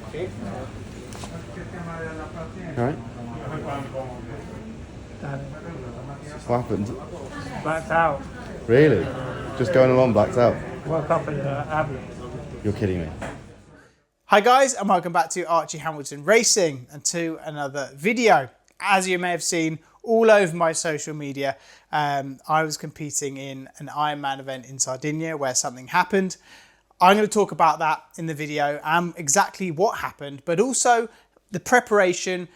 All right. What happened? Blacked out. Really? Just going along, blacked out? Woke up in the ambulance. You're kidding me. Hi guys, and welcome back to Archie Hamilton Racing and to another video. As you may have seen all over my social media, I was competing in an Ironman event in Sardinia where something happened. I'm going to talk about that in the video and exactly what happened, but also the preparation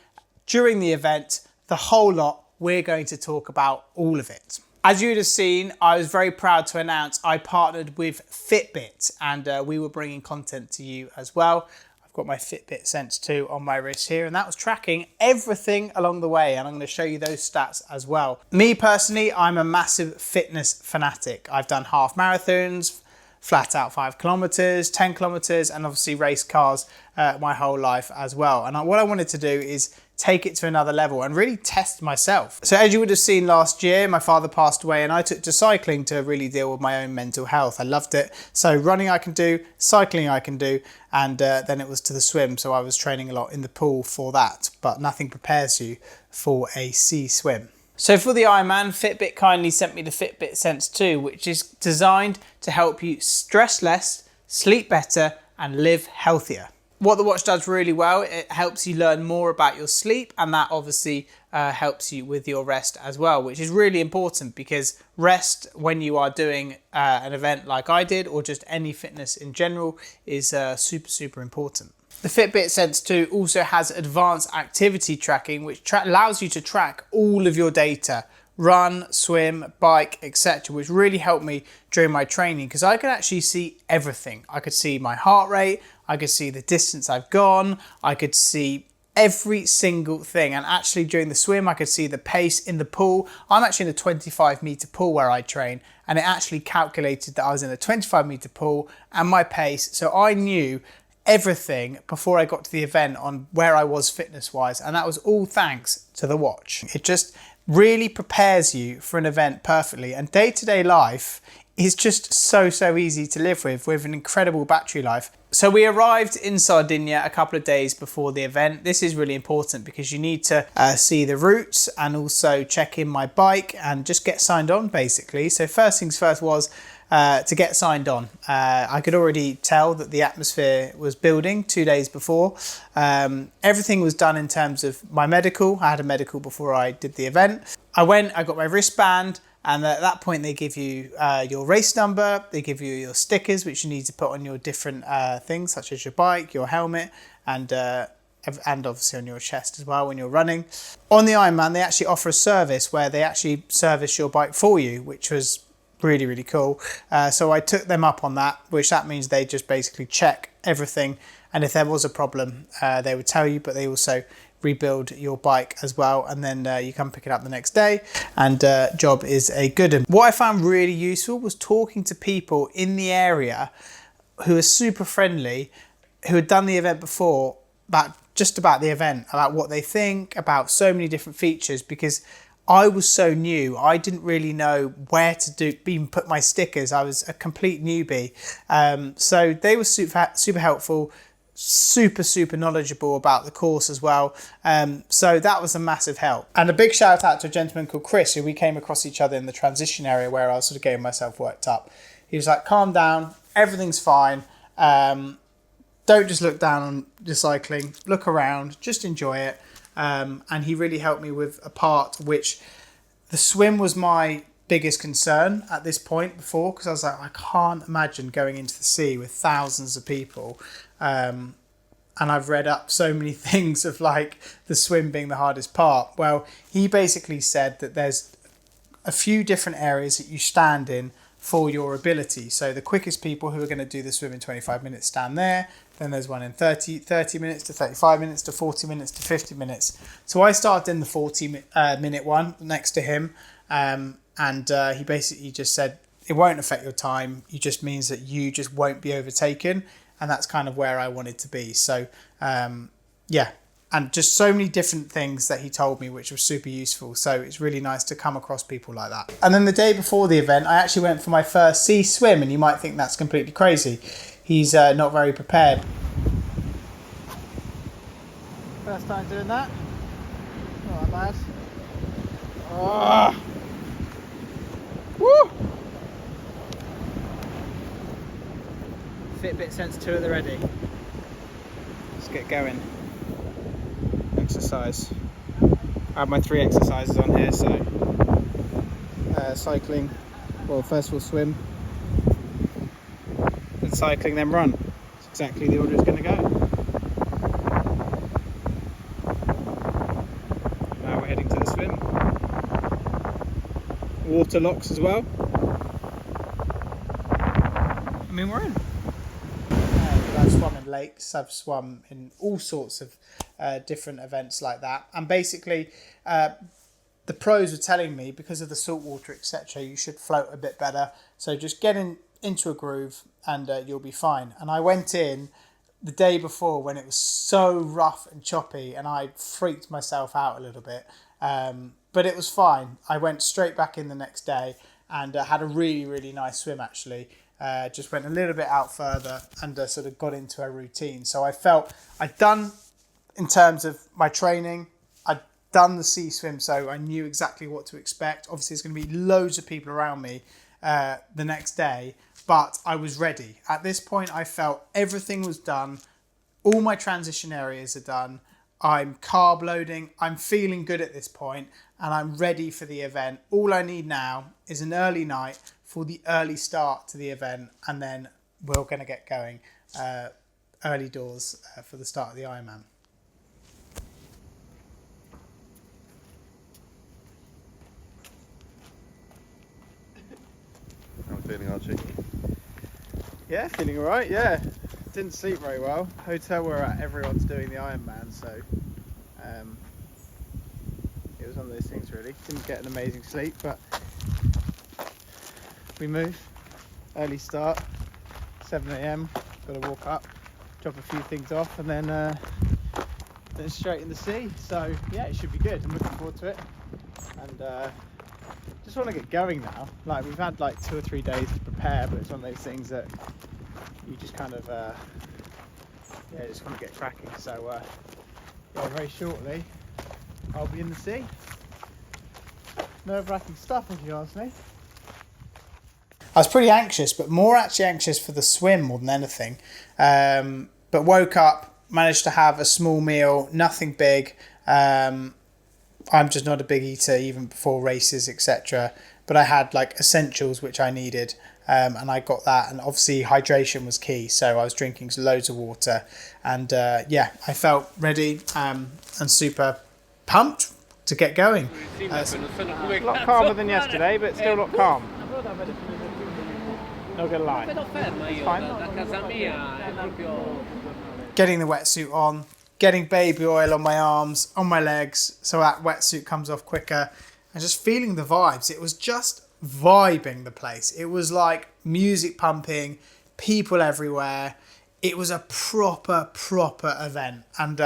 during the event, the whole lot. We're going to talk about all of it. As you would have seen, I was very proud to announce I partnered with Fitbit, and we were bringing content to you as well. I've got my Fitbit Sense 2 on my wrist here, and that was tracking everything along the way, and I'm going to show you those stats as well. Me personally, I'm a massive fitness fanatic. I've done half marathons, flat out 5 kilometers, 10 kilometers, and obviously race cars my whole life as well. And what I wanted to do is take it to another level and really test myself. So as you would have seen last year, my father passed away and I took to cycling to really deal with my own mental health. I loved it. So running I can do, cycling I can do, and then it was to the swim. So I was training a lot in the pool for that, but nothing prepares you for a sea swim. So for the Ironman, Fitbit kindly sent me the Fitbit Sense 2, which is designed to help you stress less, sleep better, and live healthier. What the watch does really well, it helps you learn more about your sleep, and that obviously helps you with your rest as well, which is really important because rest when you are doing an event like I did, or just any fitness in general, is super important. The Fitbit Sense 2 also has advanced activity tracking, which allows you to track all of your data, run, swim, bike, etc., which really helped me during my training because I could actually see everything. I could see my heart rate, I could see the distance I've gone, I could see every single thing. And actually during the swim, I could see the pace in the pool. I'm actually in a 25-meter pool where I train, and it actually calculated that I was in a 25-meter pool and my pace. So I knew everything before I got to the event on where I was fitness-wise, and that was all thanks to the watch. It just really prepares you for an event perfectly, and day-to-day life is just so easy to live with an incredible battery life. So we arrived in Sardinia a couple of days before the event. This is really important because you need to see the routes and also check in my bike and just get signed on basically. So first things first was to get signed on. I could already tell that the atmosphere was building 2 days before. Everything was done in terms of my medical. I had a medical before I did the event. I got my wristband, and at that point they give you your race number, they give you your stickers which you need to put on your different things such as your bike, your helmet, and obviously on your chest as well when you're running. On the Ironman they actually offer a service where they actually service your bike for you, which was really cool. So I took them up on that, which that means they just basically check everything, and if there was a problem they would tell you, but they also rebuild your bike as well, and then you come pick it up the next day, and job is a good one. What I found really useful was talking to people in the area who are super friendly, who had done the event before, about the event, about what they think, about so many different features, because I was so new. I didn't really know where to even put my stickers. I was a complete newbie. So they were super helpful, super knowledgeable about the course as well. So that was a massive help. And a big shout out to a gentleman called Chris, who we came across each other in the transition area where I was sort of getting myself worked up. He was like, calm down, everything's fine. Don't just look down on your cycling, look around, just enjoy it. And he really helped me with a part which the swim was my biggest concern at this point before, because I was like, I can't imagine going into the sea with thousands of people. And I've read up so many things of like the swim being the hardest part. Well, he basically said that there's a few different areas that you stand in for your ability. So the quickest people who are going to do the swim in 25 minutes stand there. Then there's one in 30 minutes to 35 minutes to 40 minutes to 50 minutes. So I started in the 40 minute one next to him. And he basically just said, it won't affect your time. It just means that you just won't be overtaken. And that's kind of where I wanted to be. So, yeah. And just so many different things that he told me, which was super useful. So it's really nice to come across people like that. And then the day before the event, I actually went for my first sea swim. And you might think that's completely crazy. He's not very prepared. First time doing that. Not that bad. Oh. Woo! Fitbit Sense 2 at the ready. Let's get going. Exercise. I have my 3 exercises on here, so cycling, well first of all swim, then cycling, then run. It's exactly the order it's going to go. Now we're heading to the swim. Water locks as well. I mean, we're in. I've swum in lakes, I've swum in all sorts of different events like that, and basically the pros were telling me because of the salt water, etc., you should float a bit better, so just get into a groove and you'll be fine. And I went in the day before when it was so rough and choppy and I freaked myself out a little bit, but it was fine. I went straight back in the next day and had a really, really nice swim actually. Just went a little bit out further and sort of got into a routine. So I felt I'd done, in terms of my training, I'd done the sea swim, so I knew exactly what to expect. Obviously, there's going to be loads of people around me the next day, but I was ready. At this point, I felt everything was done. All my transition areas are done. I'm carb loading. I'm feeling good at this point, and I'm ready for the event. All I need now is an early night for the early start to the event, and then we're going to get going early doors for the start of the Ironman. How are you feeling, Archie? Yeah, feeling all right, yeah. Didn't sleep very well. Hotel we're at, everyone's doing the Ironman, so it was one of those things really. Didn't get an amazing sleep, but we move. Early start, 7 AM, got to walk up, drop a few things off, and then straight in the sea. So yeah, it should be good. I'm looking forward to it, and just want to get going now. Like, we've had like 2 or 3 days to prepare, but it's one of those things that you just kind of just want to get cracking. So yeah, very shortly I'll be in the sea. Nerve-wracking stuff, if you ask me. I was pretty anxious, but more actually anxious for the swim more than anything. But woke up, managed to have a small meal, nothing big. I'm just not a big eater even before races, etc. But I had like essentials which I needed, and I got that. And obviously hydration was key, so I was drinking loads of water. And yeah, I felt ready and super pumped to get going. A lot calmer than yesterday, but still not calm. Not gonna lie. It's fine. Getting the wetsuit on, getting baby oil on my arms, on my legs, so that wetsuit comes off quicker, and just feeling the vibes. It was just vibing the place. It was like music pumping, people everywhere. It was a proper event, and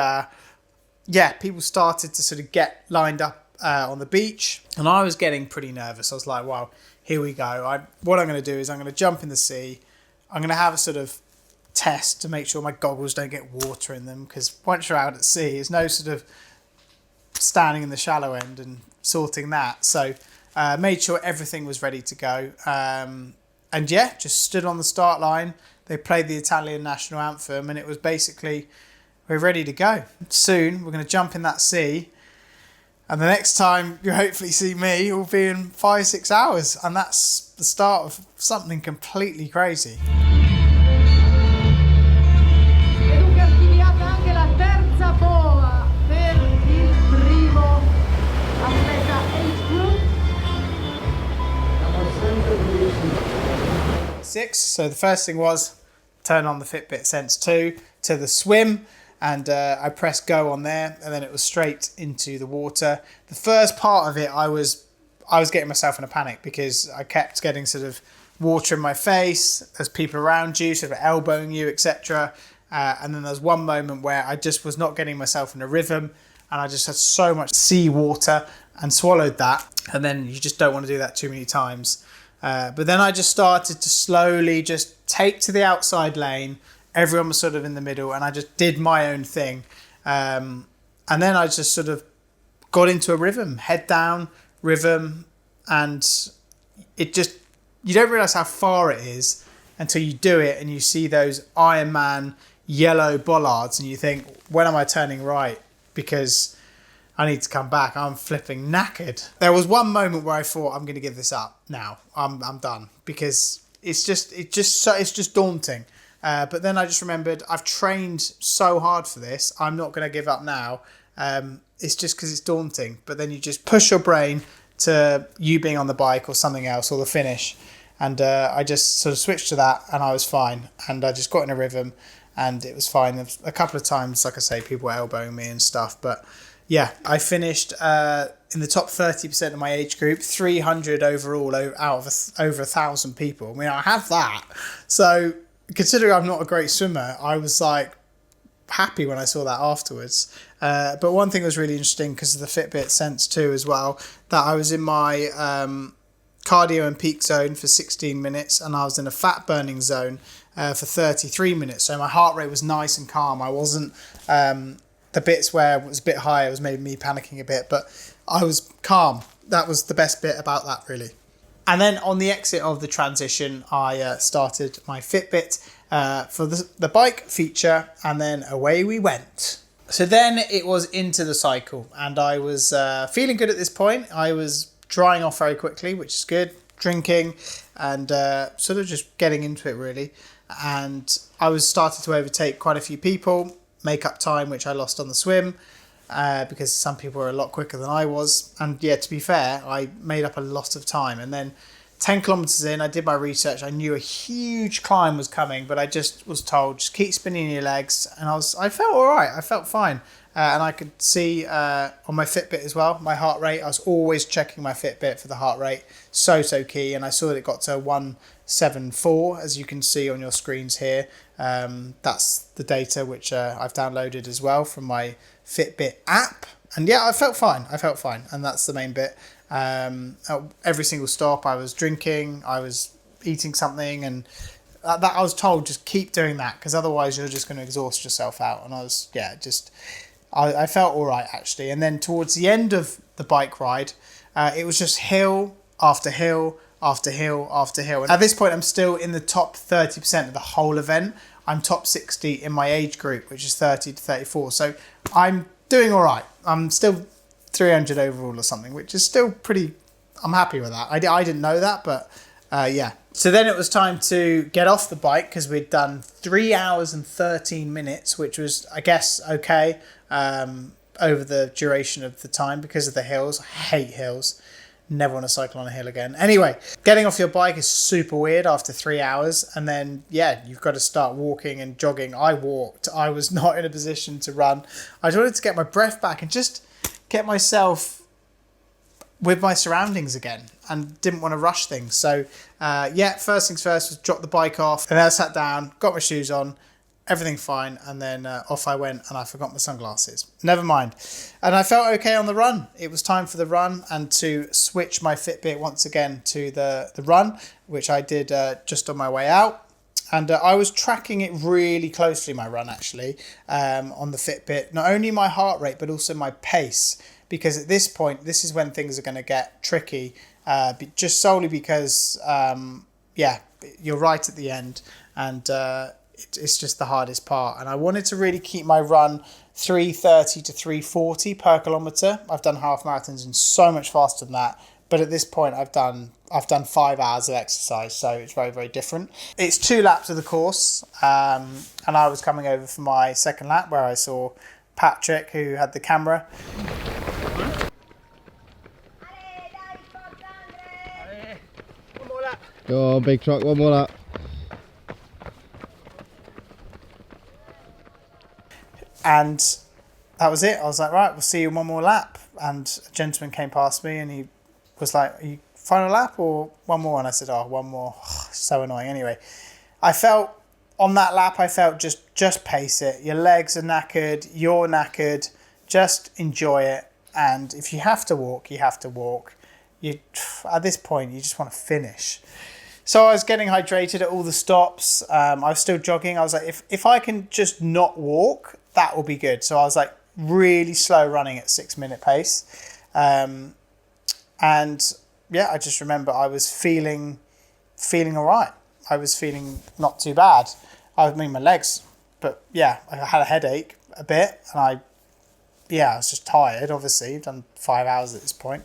yeah, people started to sort of get lined up on the beach, and I was getting pretty nervous. I was like, wow, here we go. What I'm going to do is I'm going to jump in the sea. I'm going to have a sort of test to make sure my goggles don't get water in them, because once you're out at sea, there's no sort of standing in the shallow end and sorting that. So made sure everything was ready to go. And yeah, just stood on the start line. They played the Italian national anthem, and it was basically, we're ready to go. Soon we're going to jump in that sea, and the next time you hopefully see me will be in 5-6 hours, and that's the start of something completely crazy. So the first thing was turn on the Fitbit Sense 2 to the swim, and I pressed go on there, and then it was straight into the water. The first part of it, I was getting myself in a panic because I kept getting sort of water in my face as people around you sort of elbowing you, etc. And then there's one moment where I just was not getting myself in a rhythm, and I just had so much sea water and swallowed that. And then you just don't want to do that too many times. But then I just started to slowly just take to the outside lane. Everyone was sort of in the middle, and I just did my own thing. And And then I just sort of got into a rhythm, head down, rhythm, and it just, you don't realise how far it is until you do it and you see those Ironman yellow bollards and you think, when am I turning right? Because I need to come back. I'm flipping knackered. There was one moment where I thought, I'm going to give this up now. I'm done, because it's just daunting. But then I just remembered, I've trained so hard for this. I'm not going to give up now. It's just because it's daunting. But then you just push your brain to you being on the bike or something else, or the finish. And I just sort of switched to that, and I was fine. And I just got in a rhythm, and it was fine. A couple of times, like I say, people were elbowing me and stuff. But yeah, I finished in the top 30% of my age group, 300 overall out of over 1,000 people. I mean, I have that. So considering I'm not a great swimmer, I was like happy when I saw that afterwards. But one thing was really interesting because of the Fitbit Sense too as well, that I was in my cardio and peak zone for 16 minutes and I was in a fat burning zone for 33 minutes. So my heart rate was nice and calm. I wasn't, the bits where it was a bit higher was maybe me panicking a bit, but I was calm. That was the best bit about that, really. And then on the exit of the transition, I started my Fitbit for the bike feature, and then away we went. So then it was into the cycle, and I was feeling good at this point. I was drying off very quickly, which is good, drinking, and sort of just getting into it, really. And I was starting to overtake quite a few people, make up time, which I lost on the swim. Because some people were a lot quicker than I was. And yeah, to be fair, I made up a lot of time. And then 10 kilometers in, I did my research. I knew a huge climb was coming, but I just was told, just keep spinning your legs. And I felt all right. I felt fine. And I could see on my Fitbit as well, my heart rate. I was always checking my Fitbit for the heart rate. So key. And I saw that it got to 174, as you can see on your screens here. That's the data which I've downloaded as well from my Fitbit app. And yeah, I felt fine. And that's the main bit. At every single stop, I was drinking, I was eating something, and that I was told, just keep doing that, because otherwise you're just going to exhaust yourself out. And I felt all right, actually. And then towards the end of the bike ride, it was just hill after hill after hill after hill. And at this point, I'm still in the top 30% of the whole event. I'm top 60 in my age group, which is 30 to 34. So I'm doing all right. I'm still 300 overall or something, which is still pretty, I'm happy with that. I didn't know that, but yeah. So then it was time to get off the bike, because we'd done 3 hours and 13 minutes, which was, I guess, okay over the duration of the time because of the hills. I hate hills. Never want to cycle on a hill again. Anyway, getting off your bike is super weird after 3 hours. And then, yeah, you've got to start walking and jogging. I walked. I was not in a position to run. I just wanted to get my breath back and just get myself with my surroundings again, and didn't want to rush things. So, yeah, first things first was drop the bike off. And then I sat down, got my shoes on, everything fine, and then off I went, and I forgot my sunglasses. Never mind. And I felt okay on the run. It was time for the run, and to switch my Fitbit once again to the run, which I did just on my way out. And I was tracking it really closely, my run, actually, on the Fitbit. Not only my heart rate, but also my pace. Because at this point, this is when things are going to get tricky, just solely because, yeah, you're right at the end, and it's just the hardest part. And I wanted to really keep my run 3:30 to 3:40 per kilometre. I've done half marathons and so much faster than that. But at this point, I've done 5 hours of exercise, so it's very, very different. It's 2 laps of the course, and I was coming over for my second lap, where I saw Patrick, who had the camera. Go on, big truck, one more lap. And that was it. I was like, right, we'll see you in one more lap. And a gentleman came past me and he was like, are you final lap or one more? And I said, oh, one more. So annoying. Anyway, I felt on that lap, just pace it. Your legs are knackered. You're knackered. Just enjoy it. And if you have to walk, you have to walk. At this point, you just want to finish. So I was getting hydrated at all the stops. I was still jogging. I was like, if I can just not walk, that will be good. So I was like, really slow running at 6-minute pace. And yeah, I just remember I was feeling all right. I was feeling not too bad. I mean, my legs, but yeah, I had a headache a bit, and I was just tired. Obviously, I've done 5 hours at this point,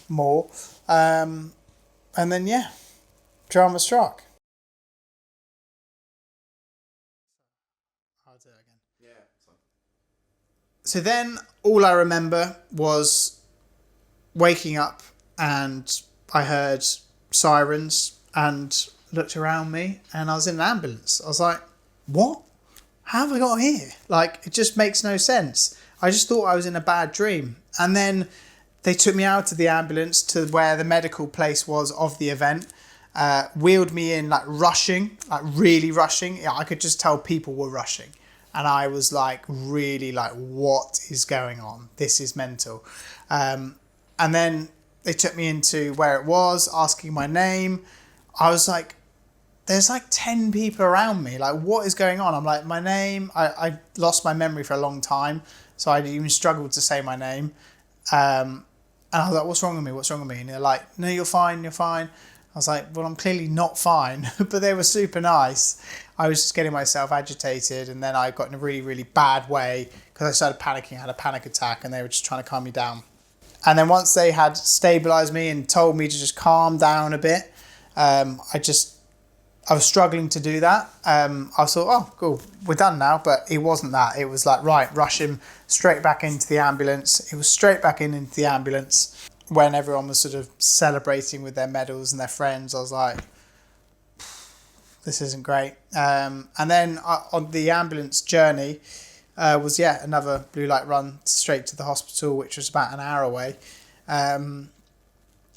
more, and then drama struck. I'll do it again. Yeah. So then, all I remember was waking up, and I heard sirens and looked around me, and I was in an ambulance. I was like, what? How have I got here? Like, it just makes no sense. I just thought I was in a bad dream. And then they took me out of the ambulance to where the medical place was of the event, wheeled me in, like rushing, like really rushing. Yeah, I could just tell people were rushing. And I was like, really like, what is going on? This is mental. And then they took me into where it was, asking my name. I was like, there's like 10 people around me. Like, what is going on? I'm like, my name. I lost my memory for a long time, so I even struggled to say my name. And I was like, what's wrong with me? What's wrong with me? And they're like, no, you're fine. You're fine. I was like, well, I'm clearly not fine. But they were super nice. I was just getting myself agitated. And then I got in a really, really bad way because I started panicking. I had a panic attack, and they were just trying to calm me down. And then once they had stabilised me and told me to just calm down a bit, I was struggling to do that. I thought, oh, cool, we're done now. But it wasn't that. It was like, right, rush him straight back into the ambulance. It was straight back into the ambulance when everyone was sort of celebrating with their medals and their friends. I was like, this isn't great. And then on the ambulance journey was, another blue light run straight to the hospital, which was about an hour away. And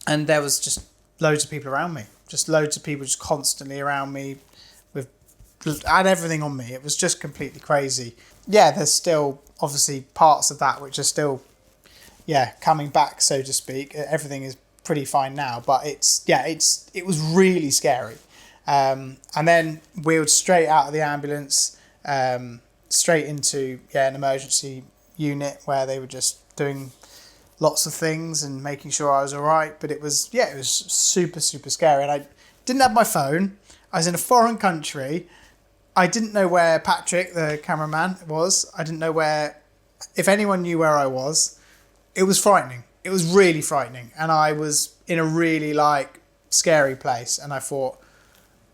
there was just loads of people around me. Just loads of people just constantly around me had everything on me. It was just completely crazy. Yeah, there's still obviously parts of that which are still, coming back, so to speak. Everything is pretty fine now, but it was really scary. And then wheeled straight out of the ambulance, straight into an emergency unit where they were just doing lots of things and making sure I was all right. But it was super, super scary. And I didn't have my phone. I was in a foreign country. I didn't know where Patrick, the cameraman, was. I didn't know if anyone knew where I was. It was frightening. It was really frightening. And I was in a really scary place. And I thought,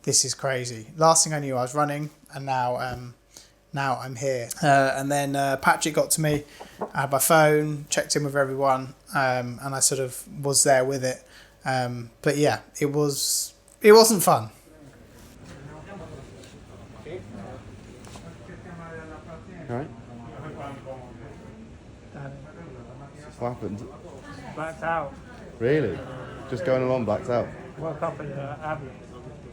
this is crazy. Last thing I knew, I was running, and now I'm here. And then Patrick got to me. I had my phone, checked in with everyone, and I sort of was there with it. But yeah, it wasn't fun. All right. What happened? Blacked out. Really? Just going along, blacked out? Woke up in the ambulance.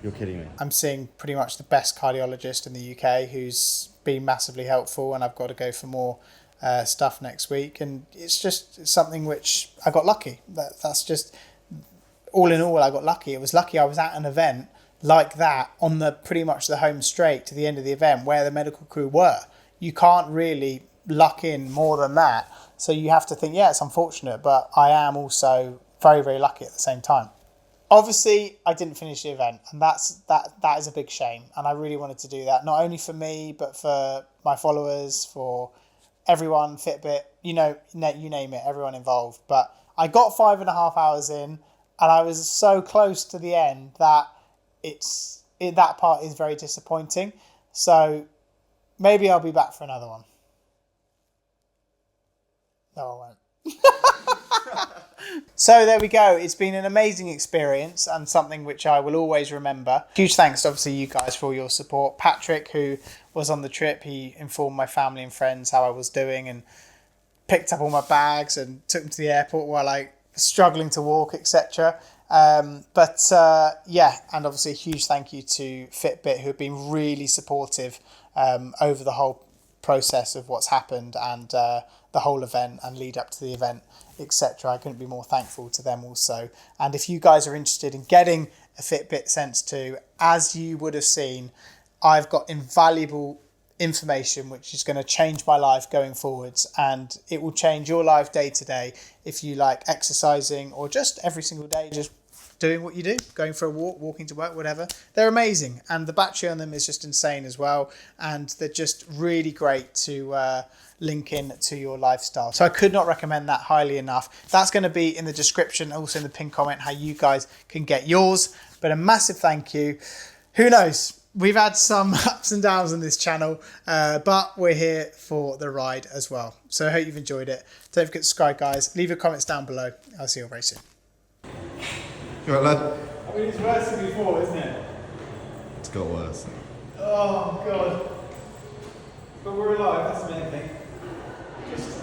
You're kidding me. I'm seeing pretty much the best cardiologist in the UK who's been massively helpful, and I've got to go for more stuff next week. And it's something which I got lucky. That's just, all in all, I got lucky. It was lucky I was at an event like that on pretty much the home straight to the end of the event where the medical crew were. You can't really luck in more than that. So you have to think, it's unfortunate, but I am also very, very lucky at the same time. Obviously, I didn't finish the event, and that is a big shame. And I really wanted to do that, not only for me, but for my followers, for everyone, Fitbit, you name it, everyone involved. But I got 5.5 hours in, and I was so close to the end that that part is very disappointing. So maybe I'll be back for another one. No, I won't. So there we go. It's been an amazing experience and something which I will always remember. Huge thanks, obviously, you guys for all your support. Patrick, who was on the trip, he informed my family and friends how I was doing and picked up all my bags and took them to the airport while I was struggling to walk, etc. And obviously a huge thank you to Fitbit, who have been really supportive over the whole process of what's happened and the whole event and lead up to the event, etc. I couldn't be more thankful to them also. And if you guys are interested in getting a Fitbit Sense 2, as you would have seen, I've got invaluable information which is going to change my life going forwards, and it will change your life day to day if you like exercising or just every single day just doing what you do, going for a walk, walking to work, whatever. They're amazing, and the battery on them is just insane as well, and they're just really great to link in to your lifestyle. So I could not recommend that highly enough. That's going to be in the description, also in the pinned comment, how you guys can get yours. But a massive thank you. Who knows? We've had some ups and downs on this channel, but we're here for the ride as well. So I hope you've enjoyed it. Don't forget to subscribe, guys. Leave your comments down below. I'll see you all very soon. You all right, lad? I mean, it's worse than before, isn't it? It's got worse. Oh, God. But we're alive, that's the main thing. Just